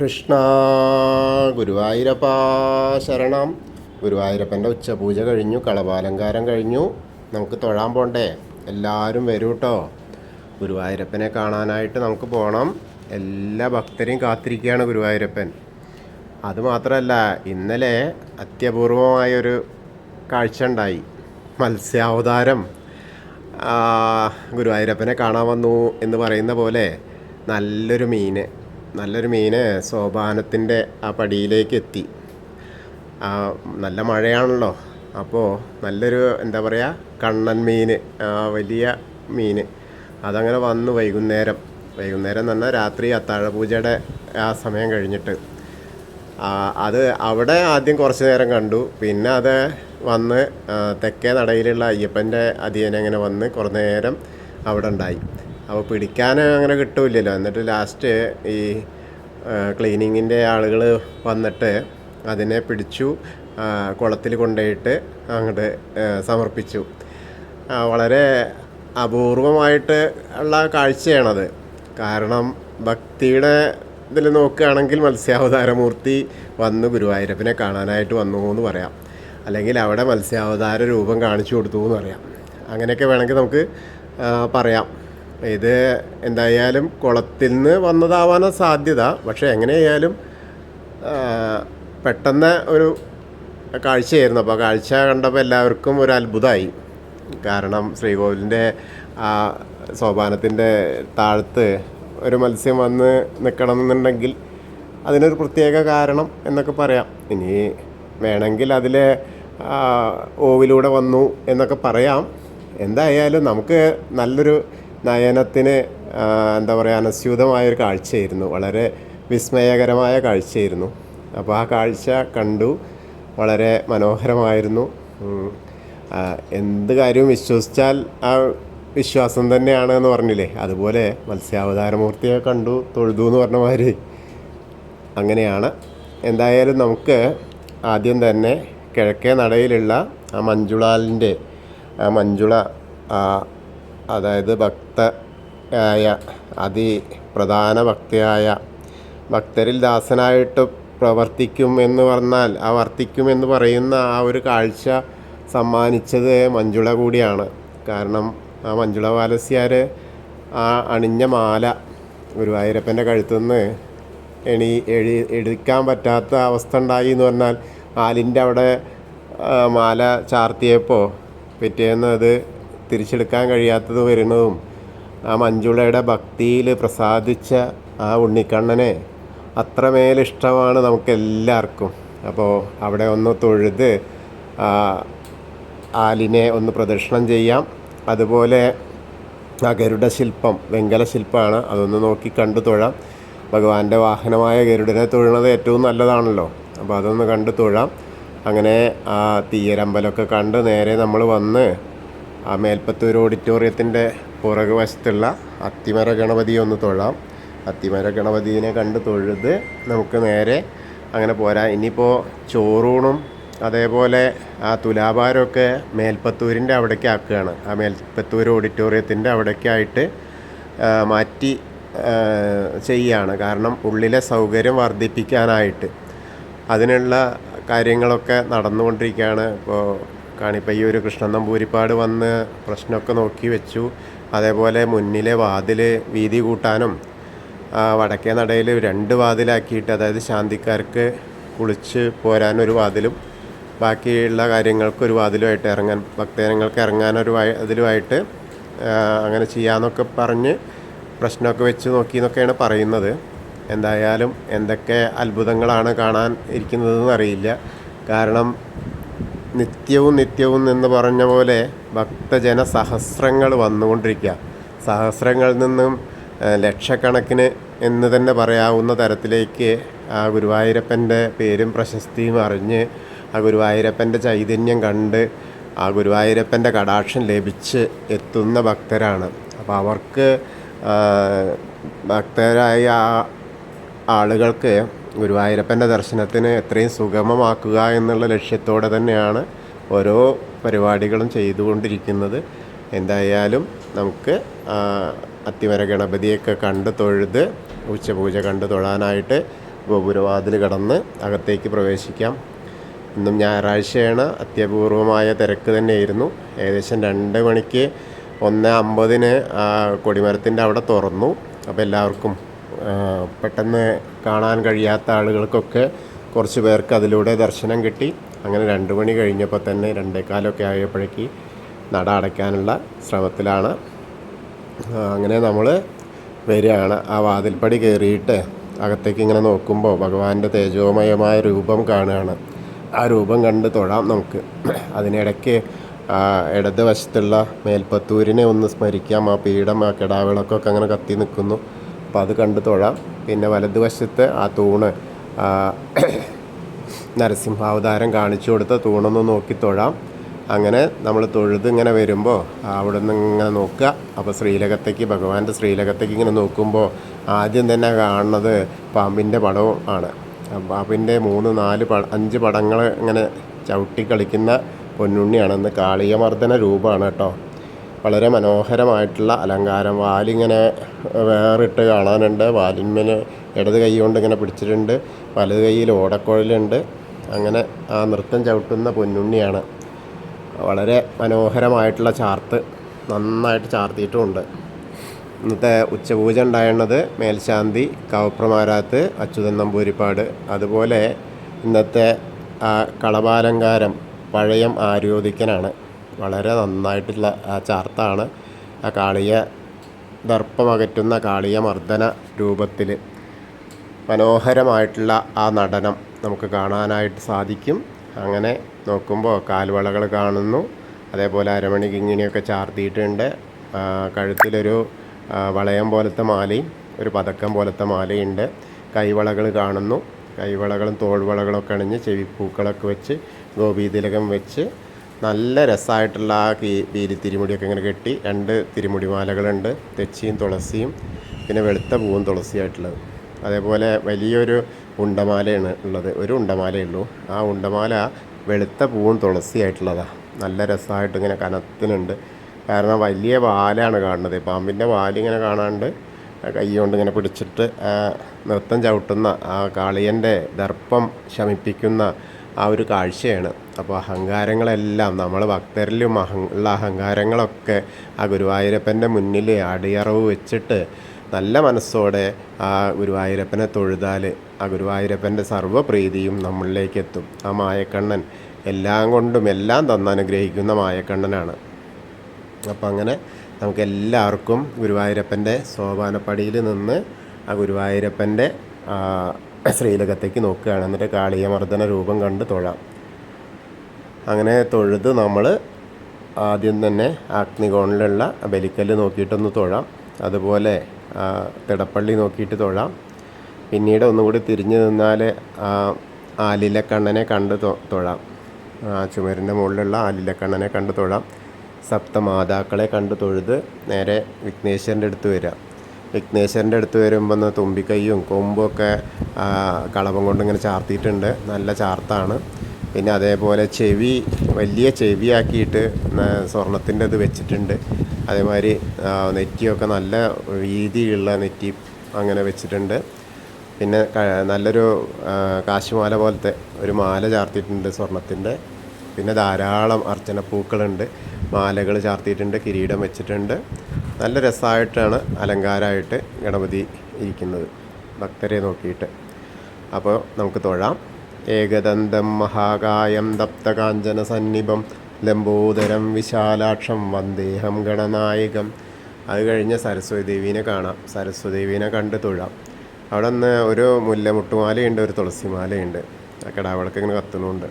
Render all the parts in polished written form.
കൃഷ്ണ ഗുരുവായൂരപ്പ ശരണം. ഗുരുവായൂരപ്പൻ്റെ ഉച്ചപൂജ കഴിഞ്ഞു, കളഭാലങ്കാരം കഴിഞ്ഞു. നമുക്ക് തൊഴാൻ പോണ്ടേ? എല്ലാവരും വരൂ കേട്ടോ. ഗുരുവായൂരപ്പനെ കാണാനായിട്ട് നമുക്ക് പോകണം. എല്ലാ ഭക്തരെയും കാത്തിരിക്കുകയാണ് ഗുരുവായൂരപ്പൻ. അതുമാത്രമല്ല, ഇന്നലെ അത്യപൂർവമായൊരു കാഴ്ച ഉണ്ടായി. മത്സ്യാവതാരം ഗുരുവായൂരപ്പനെ കാണാൻ വന്നു എന്ന് പറയുന്ന പോലെ നല്ലൊരു മീന് സോപാനത്തിൻ്റെ ആ പടിയിലേക്ക് എത്തി. നല്ല മഴയാണല്ലോ, അപ്പോൾ നല്ലൊരു എന്താ പറയുക, കണ്ണൻ മീൻ, വലിയ മീൻ അതങ്ങനെ വന്നു. വൈകുന്നേരം എന്ന് പറഞ്ഞാൽ രാത്രി അത്താഴപൂജയുടെ ആ സമയം കഴിഞ്ഞിട്ട് അത് അവിടെ ആദ്യം കുറച്ച് നേരം കണ്ടു. പിന്നെ അത് വന്ന് തെക്കേ നടയിലുള്ള അയ്യപ്പൻ്റെ അധിയനെ അങ്ങനെ വന്ന് കുറേ നേരം അവിടെ ഉണ്ടായി. അപ്പോൾ പിടിക്കാൻ അങ്ങനെ കിട്ടില്ലല്ലോ. എന്നിട്ട് ലാസ്റ്റ് ഈ ക്ലീനിങ്ങിൻ്റെ ആളുകൾ വന്നിട്ട് അതിനെ പിടിച്ചു കുളത്തിൽ കൊണ്ടുപോയിട്ട് അങ്ങോട്ട് സമർപ്പിച്ചു. വളരെ അപൂർവമായിട്ട് ഉള്ള കാഴ്ചയാണത്. കാരണം ഭക്തിയുടെ ഇതിൽ നോക്കുകയാണെങ്കിൽ മത്സ്യാവതാരമൂർത്തി വന്ന് ഗുരുവായൂരപ്പനെ കാണാനായിട്ട് വന്നു എന്ന് പറയാം, അല്ലെങ്കിൽ അവിടെ മത്സ്യാവതാര രൂപം കാണിച്ചു കൊടുത്തു എന്ന് പറയാം. അങ്ങനെയൊക്കെ വേണമെങ്കിൽ നമുക്ക് പറയാം. ഇത് എന്തായാലും കുളത്തിൽ നിന്ന് വന്നതാവാനാണ് സാധ്യത. പക്ഷേ എങ്ങനെയായാലും പെട്ടെന്ന് ഒരു കാഴ്ചയായിരുന്നു. അപ്പോൾ കാഴ്ച കണ്ടപ്പോൾ എല്ലാവർക്കും ഒരു അത്ഭുതമായി. കാരണം ശ്രീകോവിലിൻ്റെ ആ സോപാനത്തിൻ്റെ താഴത്ത് ഒരു മത്സ്യം വന്ന് നിൽക്കണം എന്നുണ്ടെങ്കിൽ അതിനൊരു പ്രത്യേക കാരണം എന്നൊക്കെ പറയാം. ഇനി വേണമെങ്കിൽ അതിലെ ഓവിലൂടെ വന്നു എന്നൊക്കെ പറയാം. എന്തായാലും നമുക്ക് നല്ലൊരു നയനത്തിന് എന്താ പറയുക, അനസ്യൂതമായൊരു കാഴ്ചയായിരുന്നു. വളരെ വിസ്മയകരമായ കാഴ്ചയായിരുന്നു. അപ്പോൾ ആ കാഴ്ച കണ്ടു, വളരെ മനോഹരമായിരുന്നു. എന്ത് കാര്യവും വിശ്വസിച്ചാൽ ആ വിശ്വാസം തന്നെയാണ് എന്ന് പറഞ്ഞില്ലേ, അതുപോലെ മത്സ്യാവതാരമൂർത്തിയെ കണ്ടു, തൊഴുതു എന്ന് പറഞ്ഞ മാതിരി അങ്ങനെയാണ്. എന്തായാലും നമുക്ക് ആദ്യം തന്നെ കിഴക്കേ നടയിലുള്ള ആ മഞ്ജുളാലിൻ്റെ മഞ്ജുള, അതായത് ഭക്തയായ അതിപ്രധാന ഭക്തയായ ഭക്തരിൽ ദാസനായിട്ട് വർത്തിക്കുമെന്ന് പറയുന്ന ആ ഒരു കാഴ്ച സമ്മാനിച്ചത് മഞ്ജുള കൂടിയാണ്. കാരണം ആ മഞ്ജുള വാലസ്യാർ ആ അണിഞ്ഞ മാല ഗുരുവായൂരപ്പൻ്റെ കഴുത്തുനിന്ന് എടുക്കാൻ പറ്റാത്ത അവസ്ഥ ഉണ്ടായി എന്ന് പറഞ്ഞാൽ, ആലിൻ്റെ അവിടെ മാല ചാർത്തിയപ്പോൾ പിറ്റേന്ന് അത് തിരിച്ചെടുക്കാൻ കഴിയാത്തത് വരുന്നതും ആ മഞ്ജുളയുടെ ഭക്തിയിൽ പ്രസാദിച്ച ആ ഉണ്ണിക്കണ്ണനെ അത്രമേലിഷ്ടമാണ് നമുക്കെല്ലാവർക്കും. അപ്പോൾ അവിടെ ഒന്ന് തൊഴുത് ആലിനെ ഒന്ന് പ്രദക്ഷിണം ചെയ്യാം. അതുപോലെ ആ ഗരുഡ ശില്പം, വെങ്കല ശില്പമാണ്, അതൊന്ന് നോക്കി കണ്ടു തൊഴാം. ഭഗവാന്റെ വാഹനമായ ഗരുഡനെ തൊഴുന്നത് ഏറ്റവും നല്ലതാണല്ലോ. അപ്പോൾ അതൊന്ന് കണ്ടു തൊഴാം. അങ്ങനെ ആ തീയരമ്പലമൊക്കെ കണ്ട് നേരെ നമ്മൾ വന്ന് ആ മേൽപ്പത്തൂർ ഓഡിറ്റോറിയത്തിൻ്റെ പുറകു വശത്തുള്ള അത്തിമര ഗണപതി ഒന്ന് തൊഴാം. അത്തിമര ഗണപതിനെ കണ്ട് തൊഴുത് നമുക്ക് നേരെ അങ്ങനെ പോരാം. ഇനിയിപ്പോൾ ചോറൂണും അതേപോലെ ആ തുലാഭാരമൊക്കെ മേൽപ്പത്തൂരിൻ്റെ അവിടേക്ക് ആക്കുകയാണ്. ആ മേൽപ്പത്തൂർ ഓഡിറ്റോറിയത്തിൻ്റെ അവിടേക്കായിട്ട് മാറ്റി ചെയ്യുകയാണ്. കാരണം ഉള്ളിലെ സൗകര്യം വർദ്ധിപ്പിക്കാനായിട്ട് അതിനുള്ള കാര്യങ്ങളൊക്കെ നടന്നുകൊണ്ടിരിക്കുകയാണ്. ഇപ്പോൾ കാണിപ്പയ്യൂർ കൃഷ്ണൻ നമ്പൂതിരിപ്പാട് വന്ന് പ്രശ്നമൊക്കെ നോക്കി വെച്ചു. അതേപോലെ മുന്നിലെ വാതിൽ വീതി കൂട്ടാനും വടക്കേ നടയിൽ 2 വാതിലാക്കിയിട്ട്, അതായത് ശാന്തിക്കാർക്ക് കുളിച്ച് പോരാനൊരു വാതിലും ബാക്കിയുള്ള കാര്യങ്ങൾക്കൊരു വാതിലുമായിട്ട് ഭക്തജനങ്ങൾക്ക് ഇറങ്ങാനൊരു അതിലുമായിട്ട് അങ്ങനെ ചെയ്യാമെന്നൊക്കെ പറഞ്ഞ് പ്രശ്നമൊക്കെ വെച്ച് നോക്കി എന്നൊക്കെയാണ് പറയുന്നത്. എന്തായാലും എന്തൊക്കെ അത്ഭുതങ്ങളാണ് കാണാൻ ഇരിക്കുന്നതെന്ന് അറിയില്ല. കാരണം നിത്യവും എന്ന് പറഞ്ഞ പോലെ ഭക്തജന സഹസ്രങ്ങൾ വന്നുകൊണ്ടിരിക്കുക. സഹസ്രങ്ങളിൽ നിന്നും ലക്ഷക്കണക്കിന് എന്ന് തന്നെ പറയാവുന്ന തരത്തിലേക്ക് ആ ഗുരുവായൂരപ്പൻ്റെ പേരും പ്രശസ്തിയും അറിഞ്ഞ് ആ ഗുരുവായൂരപ്പൻ്റെ ചൈതന്യം കണ്ട് ആ ഗുരുവായൂരപ്പൻ്റെ കടാക്ഷം ലഭിച്ച് എത്തുന്ന ഭക്തരാണ്. അപ്പോൾ അവർക്ക് ഭക്തരായ ആളുകൾക്ക് ഗുരുവായൂരപ്പൻ്റെ ദർശനത്തിന് എത്രയും സുഗമമാക്കുക എന്നുള്ള ലക്ഷ്യത്തോടെ തന്നെയാണ് ഓരോ പരിപാടികളും ചെയ്തുകൊണ്ടിരിക്കുന്നത്. എന്തായാലും നമുക്ക് അത്തിമര ഗണപതിയൊക്കെ കണ്ട് തൊഴുത് ഉച്ചപൂജ കണ്ട് തൊഴാനായിട്ട് ഗോപുരവാതിൽ കടന്ന് അകത്തേക്ക് പ്രവേശിക്കാം. ഇന്നും ഞായറാഴ്ചയാണ്. അത്യപൂർവമായ തിരക്ക് തന്നെയായിരുന്നു. ഏകദേശം 2 മണിക്ക് 1:50 കൊടിമരത്തിൻ്റെ അവിടെ തുറന്നു. അപ്പോൾ എല്ലാവർക്കും പെട്ടെന്ന് കാണാൻ കഴിയാത്ത ആളുകൾക്കൊക്കെ കുറച്ച് പേർക്ക് അതിലൂടെ ദർശനം കിട്ടി. അങ്ങനെ 2 മണി കഴിഞ്ഞപ്പോൾ തന്നെ 2:15 ആയപ്പോഴേക്ക് നട അടയ്ക്കാനുള്ള ശ്രമത്തിലാണ്. അങ്ങനെ നമ്മൾ വരികയാണ്. ആ വാതിൽപ്പടി കയറിയിട്ട് അകത്തേക്ക് ഇങ്ങനെ നോക്കുമ്പോൾ ഭഗവാന്റെ തേജോമയമായ രൂപം കാണുകയാണ്. ആ രൂപം കണ്ട് തൊഴാം നമുക്ക്. അതിനിടയ്ക്ക് ഇടത് വശത്തുള്ള മേൽപ്പത്തൂരിനെ ഒന്ന് സ്മരിക്കാം. ആ പീഠം, ആ കിടാവിളക്കൊക്കെ അങ്ങനെ കത്തി നിൽക്കുന്നു. അപ്പോൾ അത് കണ്ട് തൊഴാം. പിന്നെ വലതുവശത്ത് ആ തൂണ്, നരസിംഹാവതാരം കാണിച്ചു കൊടുത്ത തൂണൊന്ന് നോക്കി തൊഴാം. അങ്ങനെ നമ്മൾ തൊഴുത് ഇങ്ങനെ വരുമ്പോൾ അവിടെ നിന്ന് ഇങ്ങനെ നോക്കുക. അപ്പോൾ ശ്രീലകത്തേക്ക്, ഭഗവാന്റെ ശ്രീലകത്തേക്ക് ഇങ്ങനെ നോക്കുമ്പോൾ ആദ്യം തന്നെ കാണുന്നത് പാമ്പിൻ്റെ പടവും ആണ്. പാമ്പിൻ്റെ 3, 4, 5 പടങ്ങൾ ഇങ്ങനെ ചവിട്ടി കളിക്കുന്ന പൊന്നുണ്ണിയാണ്. ഇന്ന് കാളിയമർദ്ദന രൂപമാണ് കേട്ടോ. വളരെ മനോഹരമായിട്ടുള്ള അലങ്കാരം. വാലിങ്ങനെ വേറിട്ട് കാണാനുണ്ട്. വാലിന്മേൽ ഇടത് കൈ കൊണ്ട് ഇങ്ങനെ പിടിച്ചിട്ടുണ്ട്, വലത് കൈയിൽ ഓടക്കുഴലുണ്ട്. അങ്ങനെ ആ നൃത്തം ചവിട്ടുന്ന പൊന്നുണ്ണിയാണ്. വളരെ മനോഹരമായിട്ടുള്ള ചാർത്ത്, നന്നായിട്ട് ചാർത്തിയിട്ടുമുണ്ട്. ഇന്നത്തെ ഉച്ചപൂജ ഉണ്ടായിരുന്നത് മേൽശാന്തി കവപ്രമാരാത്ത് അച്യുതൻ നമ്പൂരിപ്പാട്. അതുപോലെ ഇന്നത്തെ കളഭാലങ്കാരം പഴയം ആര്യോദിക്കനാണ്. വളരെ നന്നായിട്ടുള്ള ആ ചാർത്താണ്. ആ കാളിയ ദർപ്പമകറ്റുന്ന കാളിയ മർദ്ദന രൂപത്തിൽ മനോഹരമായിട്ടുള്ള ആ നടനം നമുക്ക് കാണാനായിട്ട് സാധിക്കും. അങ്ങനെ നോക്കുമ്പോൾ കാൽവളകൾ കാണുന്നു. അതേപോലെ അരമണി കിങ്ങിണിയൊക്കെ ചാർത്തിയിട്ടുണ്ട്. കഴുത്തിലൊരു വളയം പോലത്തെ മാലയും ഒരു പതക്കം പോലത്തെ മാലയുണ്ട്. കൈവളകൾ കാണുന്നു. കൈവളകളും തോൾവളകളൊക്കെ അണിഞ്ഞ് ചെവിപ്പൂക്കളൊക്കെ വെച്ച് ഗോപീതിലകം വെച്ച് നല്ല രസമായിട്ടുള്ള ആ പീലി തിരുമുടിയൊക്കെ ഇങ്ങനെ കെട്ടി 2 തിരുമുടി മാലകളുണ്ട്. തെച്ചിയും തുളസിയും പിന്നെ വെളുത്ത പൂവും തുളസിയായിട്ടുള്ളത്. അതേപോലെ വലിയൊരു ഉണ്ടമാലയാണ് ഉള്ളത്. ഒരു ഉണ്ടമാലയേ ഉള്ളൂ. ആ ഉണ്ടമാല വെളുത്ത പൂവും തുളസിയായിട്ടുള്ളതാണ്. നല്ല രസമായിട്ട് ഇങ്ങനെ കനത്തിനുണ്ട്. കാരണം വലിയ വാലാണ് കാണുന്നത്. പാമ്പിൻ്റെ വാലിങ്ങനെ കാണാണ്ട് കൈ കൊണ്ട് ഇങ്ങനെ പിടിച്ചിട്ട് നൃത്തം ചവിട്ടുന്ന ആ കാളിയൻ്റെ ദർപ്പം ശമിപ്പിക്കുന്ന ആ ഒരു കാഴ്ചയാണ്. അപ്പോൾ അഹങ്കാരങ്ങളെല്ലാം, നമ്മൾ ഭക്തരിലും ഉള്ള അഹങ്കാരങ്ങളൊക്കെ ആ ഗുരുവായൂരപ്പൻ്റെ മുന്നിൽ അടിയറവ് വെച്ചിട്ട് നല്ല മനസ്സോടെ ആ ഗുരുവായൂരപ്പനെ തൊഴുതാൽ ആ ഗുരുവായൂരപ്പൻ്റെ സർവ്വപ്രീതിയും നമ്മളിലേക്ക് എത്തും. ആ മായക്കണ്ണൻ എല്ലാം കൊണ്ടും എല്ലാം തന്നനുഗ്രഹിക്കുന്ന മായക്കണ്ണനാണ്. അപ്പം അങ്ങനെ നമുക്കെല്ലാവർക്കും ഗുരുവായൂരപ്പൻ്റെ സോപാനപ്പടിയിൽ നിന്ന് ആ ഗുരുവായൂരപ്പൻ്റെ ശ്രീലകത്തേക്ക് നോക്കുകയാണ്. എന്നിട്ട് കാളിയമർദ്ദന രൂപം കണ്ട് തൊഴാം. അങ്ങനെ തൊഴുത് നമ്മൾ ആദ്യം തന്നെ അഗ്നികോണിലുള്ള ബലിക്കല്ല് നോക്കിയിട്ടൊന്ന് തൊഴാം. അതുപോലെ തിടപ്പള്ളി നോക്കിയിട്ട് തൊഴാം. പിന്നീട് ഒന്നുകൂടി തിരിഞ്ഞു നിന്നാൽ ആലിലക്കണ്ണനെ കണ്ട് തൊഴാം. ചുമരിൻ്റെ മുകളിലുള്ള ആലിലക്കണ്ണനെ കണ്ട് തൊഴാം. സപ്തമാതാക്കളെ കണ്ട് തൊഴുത് നേരെ വിഘ്നേശ്വരൻ്റെ അടുത്ത് വരിക. വിഘ്നേശ്വരൻ്റെ അടുത്ത് വരുമ്പോൾ തുമ്പിക്കൈയും കൊമ്പുമൊക്കെ കളഭം കൊണ്ടിങ്ങനെ ചാർത്തിയിട്ടുണ്ട്. നല്ല ചാർത്താണ്. പിന്നെ അതേപോലെ ചെവി വലിയ ചെവിയാക്കിയിട്ട് സ്വർണത്തിൻ്റെ ഇത് വെച്ചിട്ടുണ്ട്. അതേമാതിരി നെറ്റിയൊക്കെ നല്ല വീതിയുള്ള നെറ്റി അങ്ങനെ വെച്ചിട്ടുണ്ട്. പിന്നെ നല്ലൊരു കാശുമാല പോലത്തെ ഒരു മാല ചാർത്തിയിട്ടുണ്ട് സ്വർണത്തിൻ്റെ. പിന്നെ ധാരാളം അർച്ചനപ്പൂക്കളുണ്ട്, മാലകൾ ചാർത്തിയിട്ടുണ്ട്, കിരീടം വെച്ചിട്ടുണ്ട്. നല്ല രസമായിട്ടാണ് അലങ്കാരമായിട്ട് ഗണപതി ഇരിക്കുന്നത് ഭക്തരെ നോക്കിയിട്ട്. അപ്പോൾ നമുക്ക് തൊഴാം. ഏകദന്തം മഹാകായം തപ്തകാഞ്ചന സന്നിഭം ലംബോദരം വിശാലാക്ഷം വന്ദേഹം ഗണനായകം. അത് കഴിഞ്ഞ് സരസ്വതി ദേവീനെ കാണാം. സരസ്വതി ദേവീനെ കണ്ട് തൊഴാം. അവിടെ നിന്ന് ഒരു മുല്ലമുട്ടുമാലയുണ്ട്, ഒരു തുളസിമാലയുണ്ട്. ആ കിടാവിളക്ക് ഇങ്ങനെ കത്തുന്നുണ്ട്.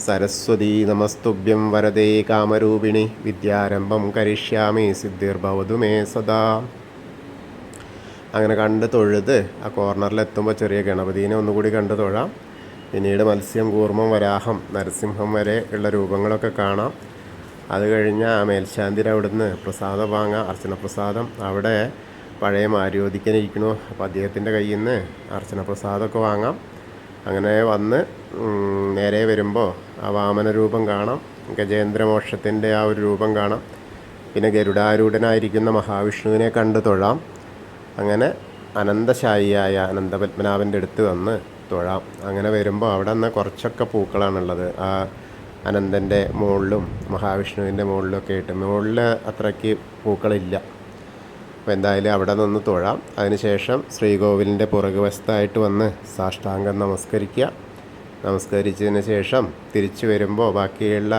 സരസ്വതി നമസ്തുഭ്യം വരദേ കാമരൂപിണി വിദ്യാരംഭം കരിഷ്യാമി സിദ്ധിർഭവതു മേ സദാ. അങ്ങനെ കണ്ട് തൊഴുത് ആ കോർണറിലെത്തുമ്പോൾ ചെറിയ ഗണപതിനെ ഒന്നുകൂടി കണ്ട് തൊഴാം. പിന്നീട് മത്സ്യം, കൂർമ്മം, വരാഹം, നരസിംഹം വരെ ഉള്ള രൂപങ്ങളൊക്കെ കാണാം. അത് കഴിഞ്ഞ് ആ മേൽശാന്തിയുടെ അവിടുന്ന് പ്രസാദം വാങ്ങാം, അർച്ചന പ്രസാദം. അവിടെ പഴയ ആര്യോദിക്കനിരിക്കണു. അപ്പോൾ അദ്ദേഹത്തിൻ്റെ കയ്യിൽ നിന്ന് അർച്ചന പ്രസാദമൊക്കെ വാങ്ങാം. അങ്ങനെ വന്ന് നേരെ വരുമ്പോൾ ആ വാമന രൂപം കാണാം. ഗജേന്ദ്രമോക്ഷത്തിൻ്റെ ആ ഒരു രൂപം കാണാം. പിന്നെ ഗരുഡാരൂഢനായിരിക്കുന്ന മഹാവിഷ്ണുവിനെ കണ്ട് തൊഴാം. അങ്ങനെ അനന്തശായിയായ അനന്തപത്മനാഭൻ്റെ അടുത്ത് വന്ന് തൊഴാം. അങ്ങനെ വരുമ്പോൾ അവിടെ നിന്ന് കുറച്ചൊക്കെ പൂക്കളാണുള്ളത്. ആ അനന്തൻ്റെ മുകളിലും മഹാവിഷ്ണുവിൻ്റെ മുകളിലൊക്കെ ആയിട്ട്, മുകളിൽ അത്രയ്ക്ക് പൂക്കളില്ല. അപ്പോൾ എന്തായാലും അവിടെ നിന്ന് തൊഴാം. അതിനുശേഷം ശ്രീകോവിലിൻ്റെ പുറകുവശത്തായിട്ട് വന്ന് സാഷ്ടാംഗം നമസ്കരിക്കുക. നമസ്കരിച്ചതിന് ശേഷം തിരിച്ചു വരുമ്പോൾ ബാക്കിയുള്ള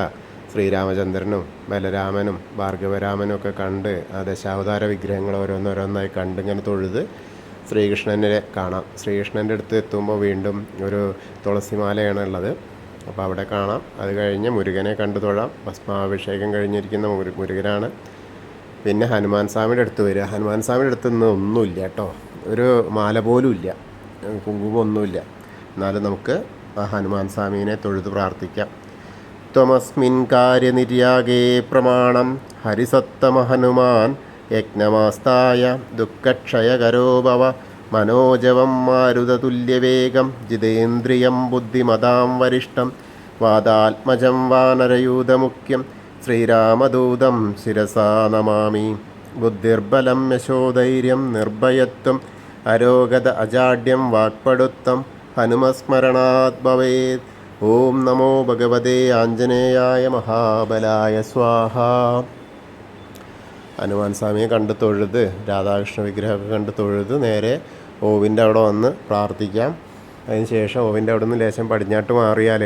ശ്രീരാമചന്ദ്രനും ബലരാമനും ഭാർഗവരാമനും ഒക്കെ കണ്ട് ആ ദശാവതാര വിഗ്രഹങ്ങൾ ഓരോന്നോരോന്നായി കണ്ട് ഇങ്ങനെ തൊഴുത് ശ്രീകൃഷ്ണനെ കാണാം. ശ്രീകൃഷ്ണൻ്റെ അടുത്ത് എത്തുമ്പോൾ വീണ്ടും ഒരു തുളസിമാലയാണ് ഉള്ളത്. അപ്പോൾ അവിടെ കാണാം. അത് കഴിഞ്ഞ് മുരുകനെ കണ്ടു തൊഴാം. ഭസ്മാഭിഷേകം കഴിഞ്ഞിരിക്കുന്ന മുരുകനാണ്. പിന്നെ ഹനുമാൻ സ്വാമിയുടെ അടുത്ത് വരിക. ഹനുമാൻ സ്വാമിയുടെ അടുത്ത് നിന്ന് ഒന്നുമില്ല കേട്ടോ, ഒരു മാല പോലും ഇല്ല, കുങ്കുമം ഒന്നുമില്ല. എന്നാലും നമുക്ക് ആ ഹനുമാൻ സ്വാമീനെ തൊഴുത് പ്രാർത്ഥിക്കാം. ത്വമസ്മിൻ കാര്യനിര്യാഗേ പ്രമാണം ഹരിസത്തമ ഹനുമാൻ യജ്ഞമാസ്തായ ദുഃഖക്ഷയകരോ ഭവ മനോജവം മാരുതതുല്യവേഗം ജിതേന്ദ്രിയം ബുദ്ധിമതാം വരിഷ്ഠം വാദാത്മജം വാനരയൂതമുഖ്യം ശ്രീരാമദൂതം ശിരസാ നമാമി. ബുദ്ധിർബലം യശോധൈര്യം നിർഭയത്വം അരോഗത അജാഡ്യം വാക്പടുത്തം ഹനുമസ്മരണാത് ഭവേത്. ഓം നമോ ഭഗവതേ ആഞ്ജനേയായ മഹാബലായ സ്വാഹ. ഹനുമാൻ സ്വാമിയെ കണ്ട് തൊഴുത് രാധാകൃഷ്ണ വിഗ്രഹമൊക്കെ കണ്ട് തൊഴുത് നേരെ ഓവിൻ്റെ അവിടെ വന്ന് പ്രാർത്ഥിക്കാം. അതിന് ശേഷം ഓവിൻ്റെ അവിടെ നിന്ന് ലേശം പടിഞ്ഞാട്ട് മാറിയാൽ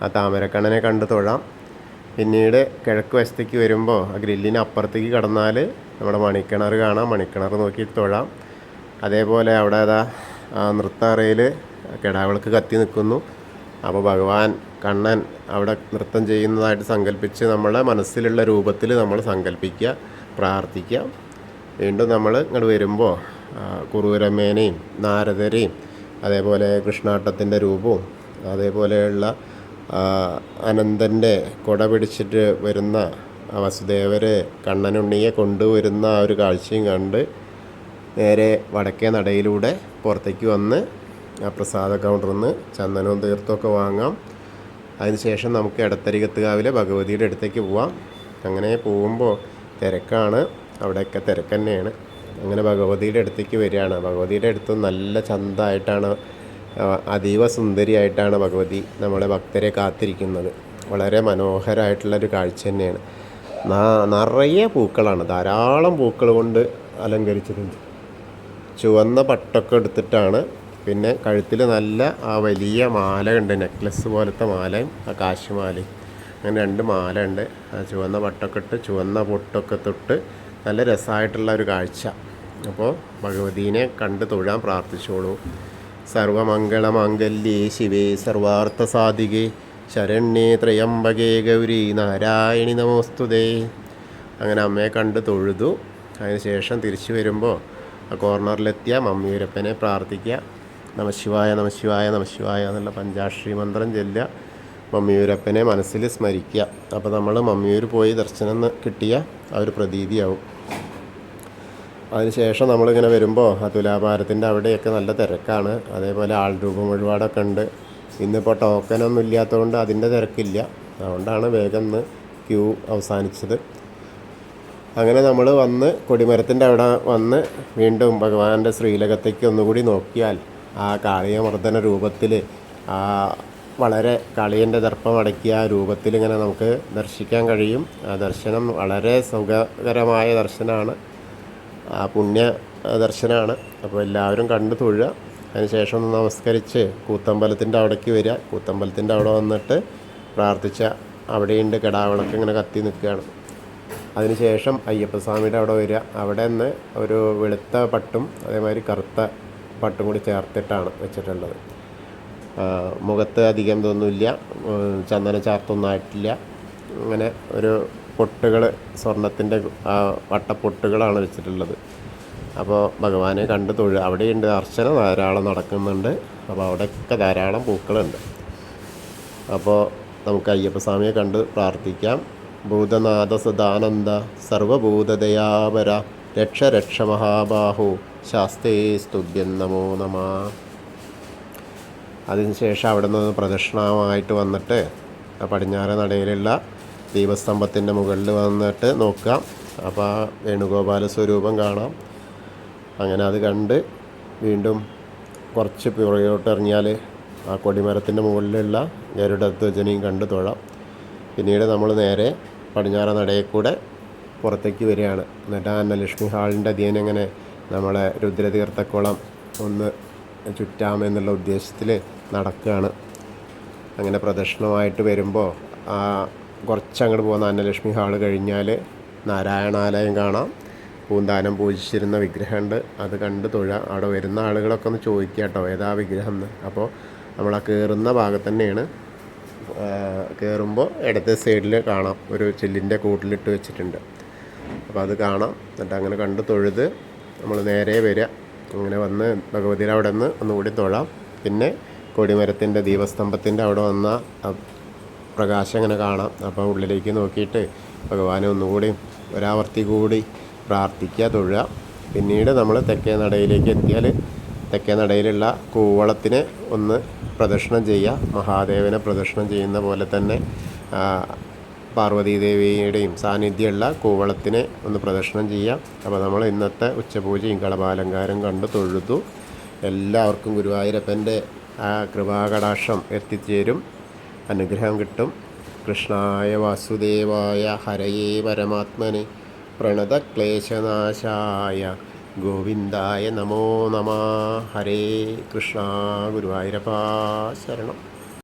ആ താമരക്കണ്ണനെ കണ്ട് തൊഴാം. പിന്നീട് കിഴക്ക് വശത്തേക്ക് വരുമ്പോൾ ആ ഗ്രില്ലിന് അപ്പുറത്തേക്ക് കടന്നാൽ നമ്മുടെ മണിക്കിണർ കാണാം. മണിക്കിണർ നോക്കി തൊഴാം. അതേപോലെ അവിടെ അതാ ആ നൃത്താറയിൽ കിടാവിളക്ക് കത്തി നിൽക്കുന്നു. അപ്പോൾ ഭഗവാൻ കണ്ണൻ അവിടെ നൃത്തം ചെയ്യുന്നതായിട്ട് സങ്കല്പിച്ച് നമ്മളെ മനസ്സിലുള്ള രൂപത്തിൽ നമ്മൾ സങ്കല്പിക്കുക, പ്രാർത്ഥിക്കുക. വീണ്ടും നമ്മൾ ഇങ്ങോട്ട് വരുമ്പോൾ കുറൂരമ്മേനെയും നാരദരെയും അതേപോലെ കൃഷ്ണാട്ടത്തിൻ്റെ രൂപവും അതേപോലെയുള്ള അനന്തൻ്റെ കുട പിടിച്ചിട്ട് വരുന്ന വസുദേവർ കണ്ണനുണ്ണിയെ കൊണ്ടുവരുന്ന ആ ഒരു കാഴ്ചയും കണ്ട് നേരെ വടക്കേ നടയിലൂടെ പുറത്തേക്ക് വന്ന് ആ പ്രസാദ കൗണ്ടറിൽ നിന്ന് ചന്ദനവും തീർത്ഥമൊക്കെ വാങ്ങാം. അതിനുശേഷം നമുക്ക് എടത്തരികത്തുകാവിലെ ഭഗവതിയുടെ അടുത്തേക്ക് പോവാം. അങ്ങനെ പോകുമ്പോൾ തിരക്കാണ്, അവിടെയൊക്കെ തിരക്ക് തന്നെയാണ്. അങ്ങനെ ഭഗവതിയുടെ അടുത്തേക്ക് വരികയാണ്. ഭഗവതിയുടെ അടുത്ത് നല്ല ചന്തമായിട്ടാണ്, അതീവ സുന്ദരിയായിട്ടാണ് ഭഗവതി നമ്മളെ ഭക്തരെ കാത്തിരിക്കുന്നത്. വളരെ മനോഹരമായിട്ടുള്ളൊരു കാഴ്ച തന്നെയാണ്. നിറയെ പൂക്കളാണ്, ധാരാളം പൂക്കൾ കൊണ്ട് അലങ്കരിച്ചിട്ടുണ്ട്. ചുവന്ന പട്ടൊക്കെ എടുത്തിട്ടാണ്. പിന്നെ കഴുത്തിൽ നല്ല ആ വലിയ മാല ഉണ്ട്, നെക്ലസ് പോലത്തെ മാലയും ആ കാശുമാലയും, അങ്ങനെ 2 മാല ഉണ്ട്. ആ ചുവന്ന പട്ടൊക്കെ ഇട്ട് ചുവന്ന പൊട്ടൊക്കെ തൊട്ട് നല്ല രസമായിട്ടുള്ള ഒരു കാഴ്ച. അപ്പോൾ ഭഗവതീനെ കണ്ട് തൊഴാൻ പ്രാർത്ഥിച്ചോളൂ. സർവമംഗളമാംഗല്യേ ശിവേ സർവാർത്ഥസാധികേ ശരണ്യേ ത്രയംബകേ ഗൗരി നാരായണി നമോസ്തുതേ. അങ്ങനെ അമ്മയെ കണ്ട് തൊഴുതു. അതിനുശേഷം തിരിച്ചു വരുമ്പോൾ ആ കോർണറിലെത്തിയ മമ്മിയൂരപ്പനെ പ്രാർത്ഥിക്കുക. നമശിവായ നമശിവായ നമശിവായ എന്നുള്ള പഞ്ചാക്ഷരി മന്ത്രം ചൊല്ലുക. മമ്മിയൂരപ്പനെ മനസ്സിൽ സ്മരിക്കുക. അപ്പോൾ നമ്മൾ മമ്മിയൂർ പോയി ദർശനം കിട്ടിയ ആ ഒരു പ്രതീതിയാവും. അതിനുശേഷം നമ്മളിങ്ങനെ വരുമ്പോൾ ആ തുലാഭാരത്തിൻ്റെ അവിടെയൊക്കെ നല്ല തിരക്കാണ്. അതേപോലെ ആൾരൂപം വഴിപാടൊക്കെ ഉണ്ട്. ഇന്നിപ്പോൾ ടോക്കനൊന്നും ഇല്ലാത്തതുകൊണ്ട് അതിൻ്റെ തിരക്കില്ല. അതുകൊണ്ടാണ് വേഗം ഇന്ന് ക്യൂ അവസാനിച്ചത്. അങ്ങനെ നമ്മൾ വന്ന് കൊടിമരത്തിൻ്റെ അവിടെ വന്ന് വീണ്ടും ഭഗവാന്റെ ശ്രീലകത്തേക്ക് ഒന്നുകൂടി നോക്കിയാൽ ആ കാളിയമർദ്ദന രൂപത്തിൽ, ആ വളരെ കാളിയൻ്റെ ദർപ്പം അടക്കിയ ആ രൂപത്തിൽ ഇങ്ങനെ നമുക്ക് ദർശിക്കാൻ കഴിയും. ആ ദർശനം വളരെ സുഖകരമായ ദർശനമാണ്, ആ പുണ്യ ദർശനമാണ്. അപ്പോൾ എല്ലാവരും കണ്ടു തൊഴുക. അതിനുശേഷം ഒന്ന് നമസ്കരിച്ച് കൂത്തമ്പലത്തിൻ്റെ അവിടേക്ക് വരിക. കൂത്തമ്പലത്തിൻ്റെ അവിടെ വന്നിട്ട് പ്രാർത്ഥിച്ച അവിടെയുണ്ട് കിടാവിളക്ക് ഇങ്ങനെ കത്തി നിൽക്കുകയാണ്. അതിനുശേഷം അയ്യപ്പസ്വാമിയുടെ അവിടെ വരിക. അവിടെ നിന്ന് ഒരു വെളുത്ത പട്ടും അതേമാതിരി കറുത്ത പട്ടും കൂടി ചേർത്തിട്ടാണ് വെച്ചിട്ടുള്ളത്. മുഖത്ത് അധികം ഇതൊന്നുമില്ല, ചന്ദന ചാർത്തൊന്നും ആയിട്ടില്ല. അങ്ങനെ ഒരു പൊട്ടുകൾ, സ്വർണത്തിൻ്റെ വട്ടപ്പൊട്ടുകളാണ് വെച്ചിട്ടുള്ളത്. അപ്പോൾ ഭഗവാനെ കണ്ട് തൊഴുക. അവിടെയുണ്ട് അർച്ചന ധാരാളം നടക്കുന്നുണ്ട്. അപ്പോൾ അവിടെയൊക്കെ ധാരാളം പൂക്കളുണ്ട്. അപ്പോൾ നമുക്ക് അയ്യപ്പസ്വാമിയെ കണ്ട് പ്രാർത്ഥിക്കാം. ഭൂതനാഥ സദാനന്ദ സർവഭൂതദയാപര രക്ഷ രക്ഷ മഹാബാഹു ശാസ്തേ സ്തുഭ്യം നമോ നമ. അതിനുശേഷം അവിടെ നിന്ന് പ്രദക്ഷിണമായിട്ട് വന്നിട്ട് പടിഞ്ഞാറ് നടയിലുള്ള ദീപസ്തംഭത്തിൻ്റെ മുകളിൽ വന്നിട്ട് നോക്കാം. അപ്പോൾ ആ വേണുഗോപാല സ്വരൂപം കാണാം. അങ്ങനെ അത് കണ്ട് വീണ്ടും കുറച്ച് പുറകോട്ട് ഇറങ്ങിയാൽ ആ കൊടിമരത്തിൻ്റെ മുകളിലുള്ള ഗരുഡധ്വജനെയും കണ്ട് തൊഴാം. പിന്നീട് നമ്മൾ നേരെ പടിഞ്ഞാറ് നടയിൽ കൂടെ പുറത്തേക്ക് വരികയാണ്. എന്നിട്ട് ആ അന്നലക്ഷ്മി ഹാളിൻ്റെ അധീനം ഇങ്ങനെ നമ്മളെ രുദ്രതീർത്ഥക്കുളം ഒന്ന് ചുറ്റാമെന്നുള്ള ഉദ്ദേശത്തിൽ നടക്കുകയാണ്. അങ്ങനെ പ്രദക്ഷിണമായിട്ട് വരുമ്പോൾ ആ കുറച്ചങ്ങോട്ട് പോകുന്ന അന്നലക്ഷ്മി ഹാൾ കഴിഞ്ഞാൽ നാരായണാലയം കാണാം. പൂന്താനം പൂജിച്ചിരുന്ന വിഗ്രഹമുണ്ട്, അത് കണ്ട് തൊഴാം. അവിടെ വരുന്ന ആളുകളൊക്കെ ഒന്ന് ചോദിക്കുക കേട്ടോ ഏതാ വിഗ്രഹം എന്ന്. അപ്പോൾ നമ്മൾ ആ കയറുന്ന ഭാഗത്ത് തന്നെയാണ്. കയറുമ്പോൾ ഇടത്തെ സൈഡിൽ കാണാം ഒരു ചില്ലിൻ്റെ കൂട്ടിലിട്ട് വെച്ചിട്ടുണ്ട്. അപ്പോൾ അത് കാണാം. എന്നിട്ട് അങ്ങനെ കണ്ട് തൊഴുത് നമ്മൾ നേരെ വരിക. അങ്ങനെ വന്ന് ഭഗവതിയുടെ അവിടെ നിന്ന് ഒന്നുകൂടി തൊഴാം. പിന്നെ കൊടിമരത്തിൻ്റെ ദീപസ്തംഭത്തിൻ്റെ അവിടെ വന്ന പ്രകാശം അങ്ങനെ കാണാം. അപ്പോൾ ഉള്ളിലേക്ക് നോക്കിയിട്ട് ഭഗവാനെ ഒന്നുകൂടി ഒരാവർത്തി കൂടി പ്രാർത്ഥിക്കുക, തൊഴുക. പിന്നീട് നമ്മൾ തെക്കേ നടയിലേക്ക് എത്തിയാൽ തെക്കേ നടയിലുള്ള കൂവളത്തിനെ ഒന്ന് പ്രദക്ഷിണം ചെയ്യുക. മഹാദേവനെ പ്രദക്ഷിണം ചെയ്യുന്ന പോലെ തന്നെ പാർവതീദേവിയുടെയും സാന്നിധ്യമുള്ള കൂവളത്തിനെ ഒന്ന് പ്രദക്ഷിണം ചെയ്യുക. അപ്പോൾ നമ്മൾ ഇന്നത്തെ ഉച്ചപൂജയും കളഭാലങ്കാരം കണ്ട് തൊഴുതു. എല്ലാവർക്കും ഗുരുവായൂരപ്പൻ്റെ ആ കൃപാകടാക്ഷം എത്തിച്ചേരും, അനുഗ്രഹം കിട്ടും. കൃഷ്ണായ വാസുദേവായ ഹരയേ പരമാത്മനെ പ്രണതക്ലേശനാശായ ഗോവിന്ദായ നമോ നമഃ. ഹരേ കൃഷ്ണ. ഗുരുവായൂരപ്പാ ശരണം.